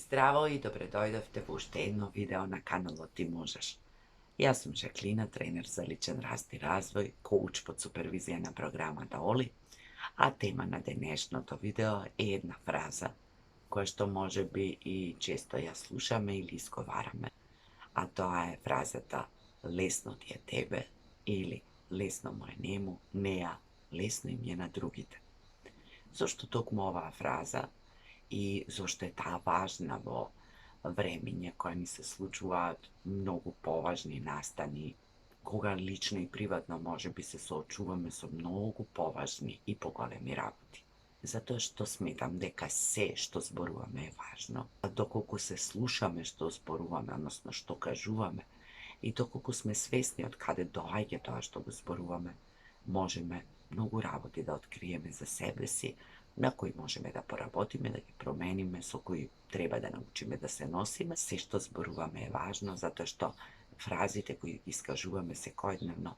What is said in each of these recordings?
Zdravo i dobrodojdovte u уште едно видео на каналот Ти можеш. Јас сум Жаклина, тренер за личен раст и развој, коуч под супервизија на програмата Оли, а тема на денешното видео е една фраза која што може би и често ја слушаме или изговараме, а тоа е фразата лесно ти е тебе или лесно му е нему, неа, лесно им е на другите. Зошто токму оваа фраза и зошто е таа важна во времење која ни се случуваат многу поважни настани, кога лично и приватно може би се соочуваме со многу поважни и поголеми работи. Затоа што сметам дека се што зборуваме е важно, а доколку се слушаме што зборуваме, односно што кажуваме, и доколку сме свесни од каде доаѓа тоа што го зборуваме, можеме многу работи да откриеме за себе си, на кои можеме да поработиме, да ги промениме, со кои треба да научиме да се носиме. Се што зборуваме е важно, затоа што фразите кои ги искажуваме секојдневно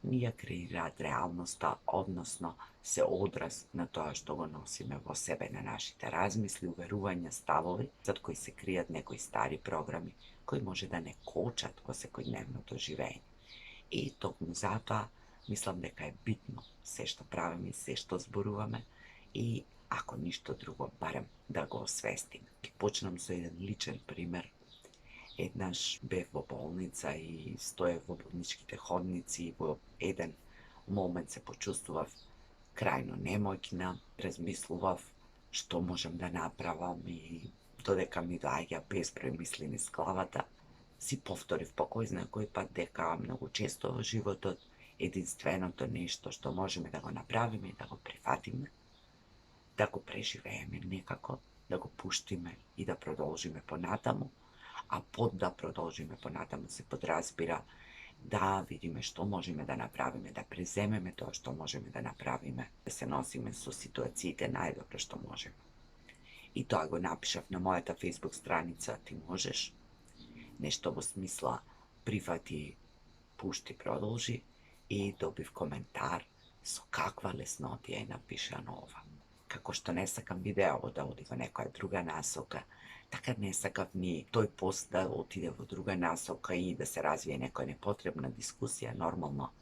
ни ја креираат реалноста, односно се одраз на тоа што го носиме во себе, на нашите размисли, уверувања, ставови, зад кои се кријат некои стари програми, кои може да не кочат во секојдневното живење. И токму затоа мислам дека е битно се што правиме и се што зборуваме, и ако ништо друго, барем да го освестиме. Ќе почнам со еден личен пример. Еднаш бев во болница и стоев во болничките ходници и во еден момент се почувствував крајно немоќна, размислував што можам да направам и додека ми доаѓа безброј мисли низ главата, си повторив по кој знае кој пат дека многу често во животот единственото нешто што можеме да го направиме и да го прифатиме, да го преживееме некако, да го пуштиме и да продолжиме понатаму, а под да продолжиме понатаму се подразбира да видиме што можеме да направиме, да преземеме тоа што можеме да направиме, да се носиме со ситуациите најдобро што можеме. И тоа го напишав на мојата Facebook страница Ти можеш, нешто во смисла прифати, пушти, продолжи, и добив коментар со каква леснотија е напишано ова. Како што не сакам видео да оди во некоја друга насока, така не сакав ни тој пост да отиде во друга насока и да се развие некоја непотребна дискусија. Нормално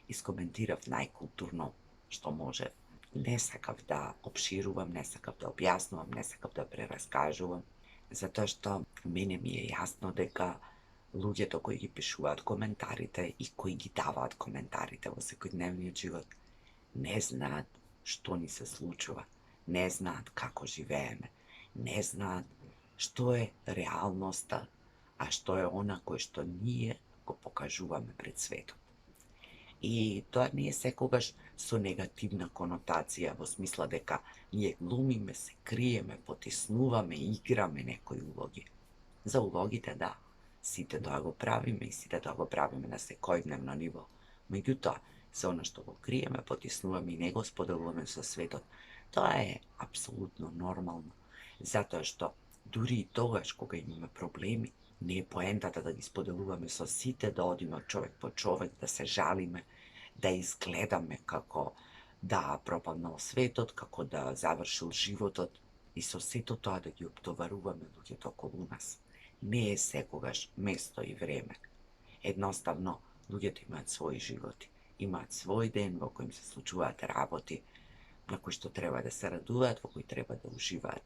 искоментирав најкултурно што можев. Не сакав да обширувам, не сакав да објаснувам, не сакав да прераскажувам, затоа што мене ми е јасно дека луѓето кои ги пишуваат коментарите и кои ги даваат коментарите во секојдневниот живот не знаат што ни се случува, не знаат како живееме, не знаат што е реалноста, а што е она кој што ние го покажуваме пред светот. И тоа не е секогаш со негативна конотација, во смисла дека ние глумиме, се криеме, потиснуваме, играме некои улоги. За улогите да, сите тоа го правиме и сите тоа го правиме на секојдневно ниво. Меѓутоа, се она што го криеме, потиснуваме и не го споделуваме со светот, тоа е апсолутно нормално, затоа што дури и тогаш кога имаме проблеми, не е поентата да ги споделуваме со сите, да одиме од човек по човек, да се жалиме, да изгледаме како да пропаднал светот, како да завршил животот и со сето тоа да ги оптоваруваме луѓето околу нас. Не е секогаш место и време. Едноставно, луѓето имаат своји животи, имаат свој ден во кој им се случуваат работи, на кои што треба да се радуваат, во кои треба да уживаат.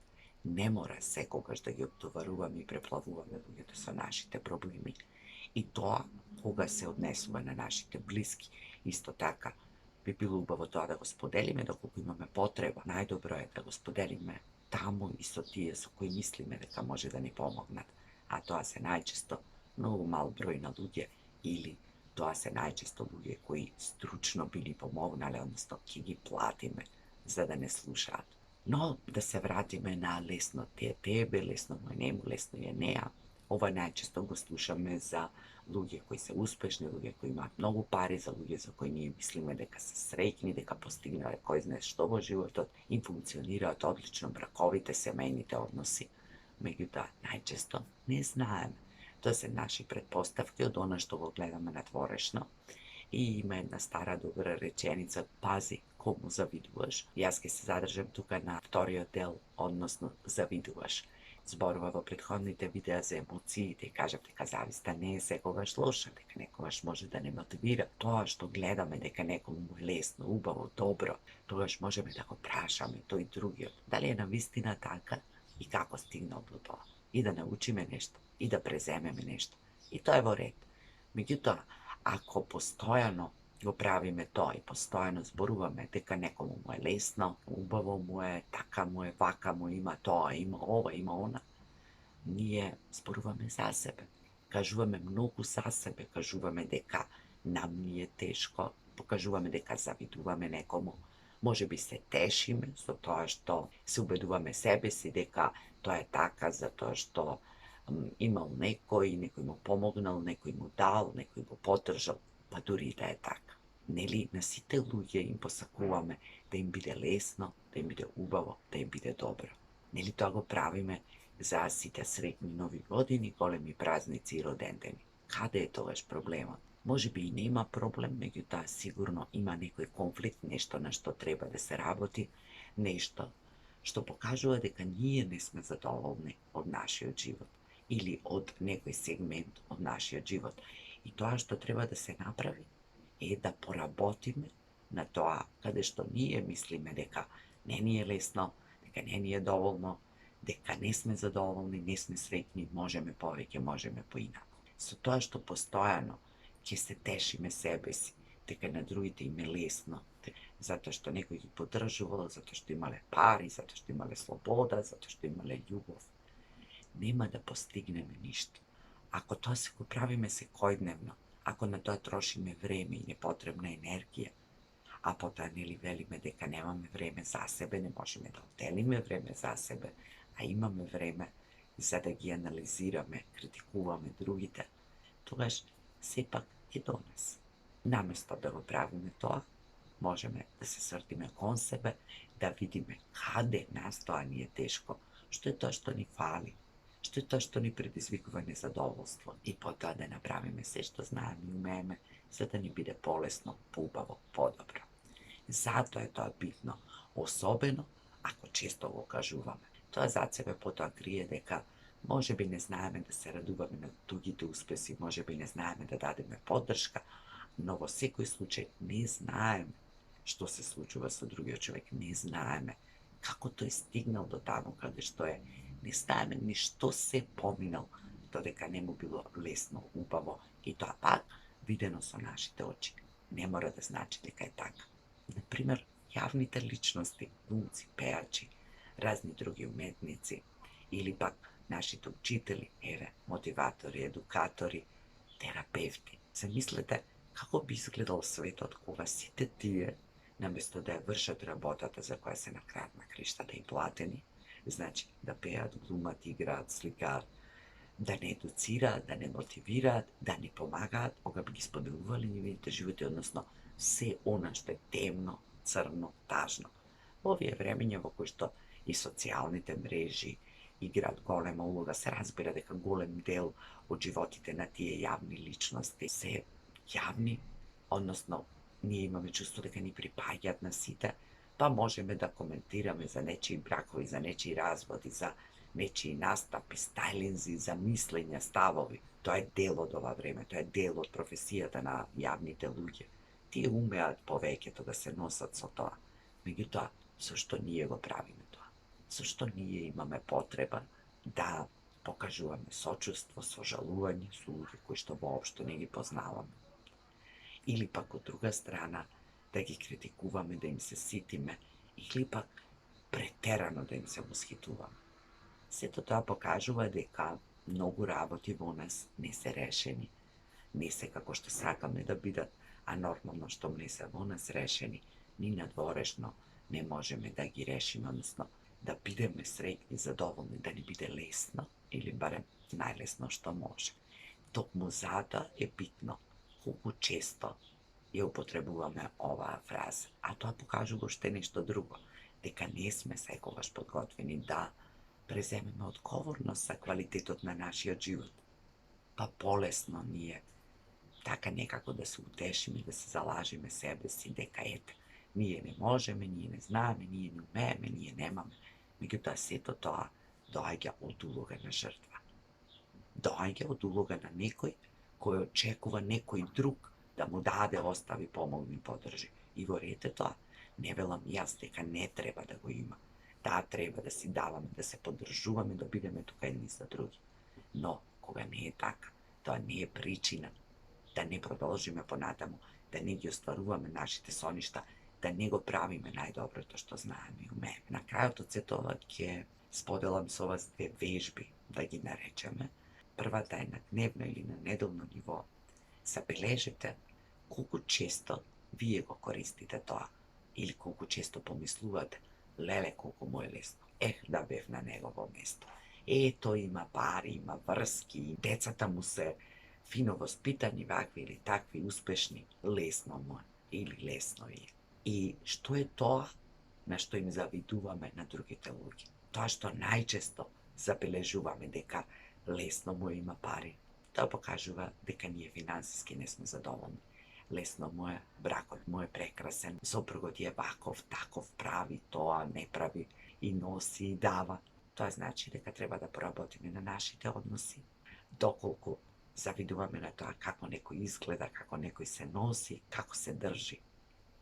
Не мора секогаш да ги оптоваруваме и преплавуваме луѓето со нашите проблеми. И тоа, кога се однесува на нашите блиски, исто така, би било убаво тоа да го споделиме доколку имаме потреба. Најдобро е да го споделиме таму и со тие со кои мислиме дека може да ни помогнат. А тоа се најчесто многу мал број на луѓе или тоа се најчесто луѓе кои стручно би ни помогнале, односно ќе ги платиме за да не слушаат. Но да се вратиме на лесно ти е тебе, лесно му е нему, лесно е неа. Ова најчесто го слушаме за луѓе кои се успешни, луѓе кои имаат многу пари, за луѓе за кои ние мислиме дека се среќни, дека постигнале кој знае што во животот, им функционираат одлично браковите, семејните односи. Меѓутоа, најчесто не знаеме. Тоа се наши претпоставки од она што го гледаме надворешно. И има една стара добра реченица: пази кому завидуваш. Јас ќе се задржам тука на вториот дел, односно завидуваш. зборува во претходните видеа за емоции, и кажав дека зависта не е секогаш лоша, дека некогаш може да не мотивира. Тоа што гледаме дека некому му е лесно, убаво, добро, тогаш можеме да го прашаме тој другиот, дали е навистина така и како стигнал до тоа. И да научиме нешто, и да преземеме нешто. И тоа е во ред. Меѓутоа, ако постојано го правиме тоа и постојано зборуваме дека некому му е лесно, убаво му е, така му е, вака му има тоа, има ова, има она, ние зборуваме за себе. Кажуваме многу за себе, кажуваме дека нам ни е тешко, покажуваме дека завидуваме некому, може би се тешиме со тоа што се убедуваме себе си дека тоа е така затоа што имал некој му помогнал, некој му дал, некој го поддржал, па дури и да е така. Нели, на сите луѓе им посакуваме да им биде лесно, да им биде убаво, да им биде добро. Нели тоа го правиме за сите среќни нови години, големи празници и родендени. Каде е тогаш проблемот? Може би и нема проблем, меѓутоа сигурно има некој конфликт, нешто на што треба да се работи, нешто што покажува дека ние не сме задоволни од нашиот живот или од некој сегмент од нашиот живот. И тоа што треба да се направи е да поработиме на тоа каде што ние мислиме дека не ни е лесно, дека не ни е доволно, дека не сме задоволни, не сме среќни, можеме повеќе, можеме поинаку. Со тоа што постојано ќе се тешиме себе си, дека на другите им е лесно, затоа што некој ги поддржувал, затоа што имале пари, затоа што имале слобода, затоа што имале љубов, нема да постигнеме ништо. Ако тоа се го правиме секојдневно, ако на тоа трошиме време и непотребна енергија, а потоа нели велиме дека немаме време за себе, не можеме да отделиме време за себе, а имаме време за да ги анализираме, критикуваме другите, тогаш сепак е до нас. Наместо да го правиме тоа, можеме да се свртиме кон себе, да видиме каде нас тоа ни е тешко, што е тоа што ни фали, што е тоа што ни предизвикува незадоволство и потоа да направиме се што знаеме и умееме, за да ни биде полесно, поубаво, подобро. Затоа е тоа битно, особено ако често го кажуваме. Тоа зад себе потоа крие дека може би не знаеме да се радуваме на туѓите успеси, може би не знаеме да дадеме поддршка, но во секој случај не знаеме што се случува со другиот човек, не знаеме како тој стигнал до таму каде што е, не знаеме ни што се поминал додека не му било лесно, убаво и тоа пак видено со нашите очи. Не мора да значи дека е така. Например, јавните личности, глумци, пеачи, разни други уметници или пак нашите учители, мотиватори, едукатори, терапевти. Замислете како би изгледал светот кога сите тие, наместо да ја вршат работата за која се на крајот на криштата и платени, значи да пеат, глумат, играат, сликаат, да не едуцираат, да не мотивираат, да не помагаат, кога би ги споделували нивните животи, односно се она што е темно, црно, тажно. Во овие времења во кои што и социјалните мрежи играат голема улога, се разбира дека голем дел од животите на тие јавни личности се јавни, односно ние имаме чувство дека ни припаѓаат на сите, па можеме да коментираме за нечии бракови, за нечии разводи, за нечии настапи, стајлинзи, за мислења, ставови. Тоа е дел од ова време, тоа е дел од професијата на јавните луѓе. Тие умеат повеќето да се носат со тоа. Меѓутоа, зошто ние го правиме тоа? Зошто ние имаме потреба да покажуваме сочувство, сожалување со луѓе кои што воопшто не ги познаваме? Или пак од друга страна да ги критикуваме, да им се ситиме, или пак претерано да им се восхитуваме. Сето тоа покажува дека многу работи во нас не се решени, не се како што сакаме да бидат, а нормално што не се во нас решени, ни надворешно не можеме да ги решиме, односно да бидеме среќни, задоволни, да ни биде лесно или барем најлесно што може. Токму затоа е битно колку често ја употребуваме оваа фраза, а тоа покажува уште нешто друго, дека не сме секогаш подготвени да преземеме одговорност за квалитетот на нашиот живот. Па полесно ние така некако да се утешиме, да се залажиме себе си, дека ете, ние не можеме, ние не знаеме, ние не умееме, ние немаме. Меѓутоа сето тоа доаѓа од улога на жртва. Доаѓа од улога на некој кој очекува некој друг да му даде, остави, помогне, подржи. И во ред е тоа. Не велам јас дека не треба да го има. Да, треба да си даваме, да се поддржуваме, да бидеме тука едни за други. Но, кога не е така, тоа не е причина да не продолжиме понатаму, да не ги остваруваме нашите соништа, да не го правиме најдоброто што знаеме и умееме. На крајот од сето ова ќе споделам со вас две вежби, да ги наречеме. Првата е на дневно или на неделно ниво. Забележете колку често вие го користите тоа или колку често помислувате: леле, колку му е лесно. Да бев на негово место. Тој има пари, има врски, децата му се фино воспитани, вакви или такви, успешни. Лесно му е или лесно е. И што е тоа на што им завидуваме на другите луѓе? Тоа што најчесто забележуваме дека лесно му е, има пари. Тоа покажува дека ние финансиски не сме задоволни. Лесно му е, бракот му е прекрасен, сопругот е ваков, таков, прави тоа, не прави, и носи, и дава. Тоа значи дека треба да поработиме на нашите односи. Доколку завидуваме на тоа како некој изгледа, како некој се носи, како се држи,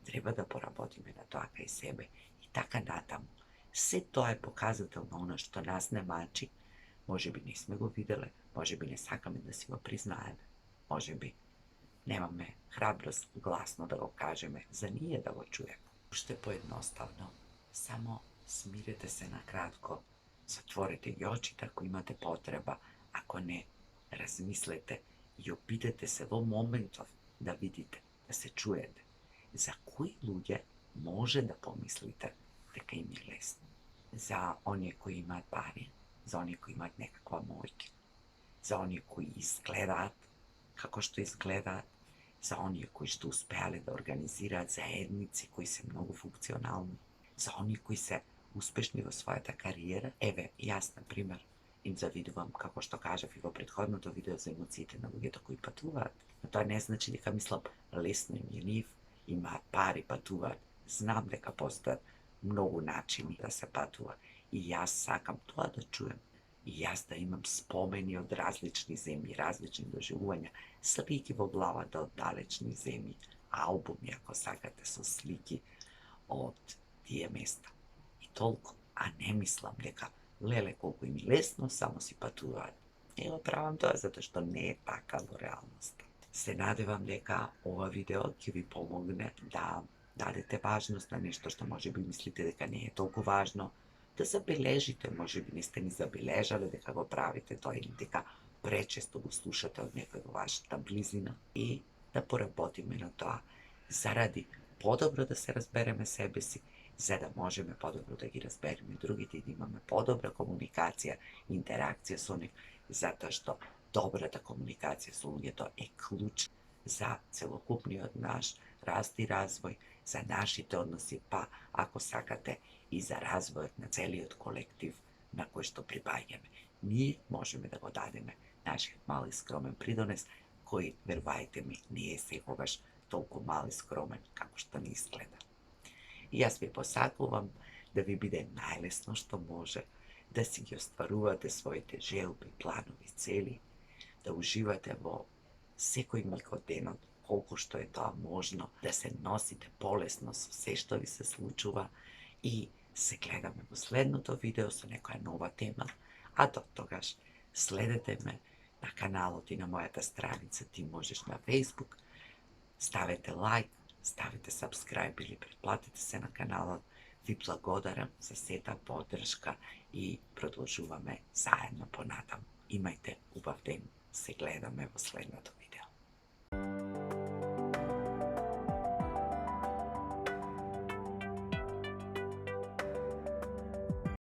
треба да поработиме на тоа кај себе и така натаму. Се тоа е показател на она што нас не мачи. Може би не сме го виделе, може би не сакаме да си го признаеме, може би немаме храброст гласно да го кажеме, за ние да го чуеме. Уште поедноставно, само смирете се на кратко, затворете ги очите ако имате потреба, ако не, размислете и опитете се во моментов да видите, да се чуете. За кои луѓе може да помислите дека им е лесно? За оние кои имаат пари, за оние кои имаат некаква моќ, за оние кои изгледаат како што изгледаат, за оние кои што успеале да организираат заедници кои се многу функционални, за оние кои се успешни во својата кариера. Јас, на пример, им завидувам, како што кажав и во претходното видео, за емоциите на луѓето кои патуваат. Но тоа не значи дека мислам лесно им е нив, имаат пари, патуваат. Знам дека постојат многу начини да се патува и јас сакам тоа да чуем. И јас да имам спомени од различни земји, различни доживувања, слики во главата од далечни земји, албуми, ако сакате, со слики од тие места. И толку, а не мислам дека леле колку им лесно, само си патуваат. Го правам тоа затоа што не е така во реалноста. Се надевам дека ова видео ќе ви помогне да дадете важност на нешто што може би мислите дека не е толку важно, да забележите, може би не сте ни забележале дека го правите тоа или дека пречесто го слушате од некој во вашата близина, и да поработиме на тоа заради подобро да се разбереме себе си, за да можеме подобро да ги разбереме другите и да имаме подобра комуникација, интеракција со нив, затоа што добрата комуникација со луѓето е клуч за целокупниот наш раст и развој, за нашите односи, па, ако сакате, и за развојот на целиот колектив на кој што припаѓаме. Ние можеме да го дадеме нашиот мал и скромен придонес, кој, верувајте ми, не е секогаш толку мал и скромен како што ни изгледа. И јас ви посакувам да ви биде најлесно што може, да си ги остварувате своите желби, планови, цели, да уживате во секој миг од денот, колку што е тоа можно, да се носите полесно со се што ви се случува, и се гледаме во следното видео со некоја нова тема, а до тогаш следете ме на каналот и на мојата страница Ти можеш на Facebook, ставете лайк, ставете subscribe или претплатете се на каналот. Ви благодарам за сета поддршка и продолжуваме заедно понатаму. Имајте убав ден, се гледаме во следното видео.